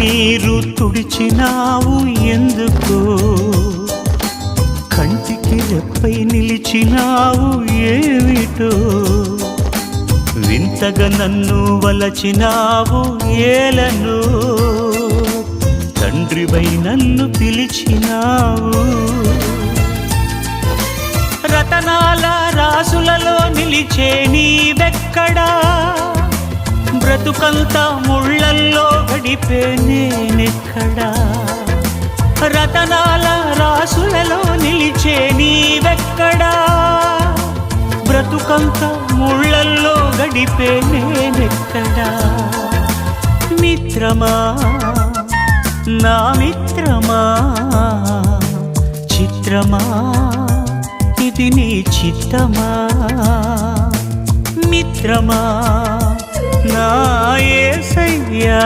కన్నీరు తుడిచినావు ఎందుకో, కంటికి రెప్పై నిలిచినావు ఏమిటో, వింతగా నన్ను వలచినావు ఏలను, తండ్రివై నన్ను పిలిచినావు. రతనాల రాసులలో నిలిచే నీవెక్కడా, బ్రతుకంతా ముళ్ళల్లో గడిపే నేనెక్కడా. రతనాల రాసులలో నిలిచే నీవెక్కడా, బ్రతుకంతా ముళ్ళల్లో గడిపే నేనెక్కడా. మిత్రమా నా మిత్రమా, చిత్రమా ఇది నీ చిత్తమా. మిత్రమా నా యేసయ్యా.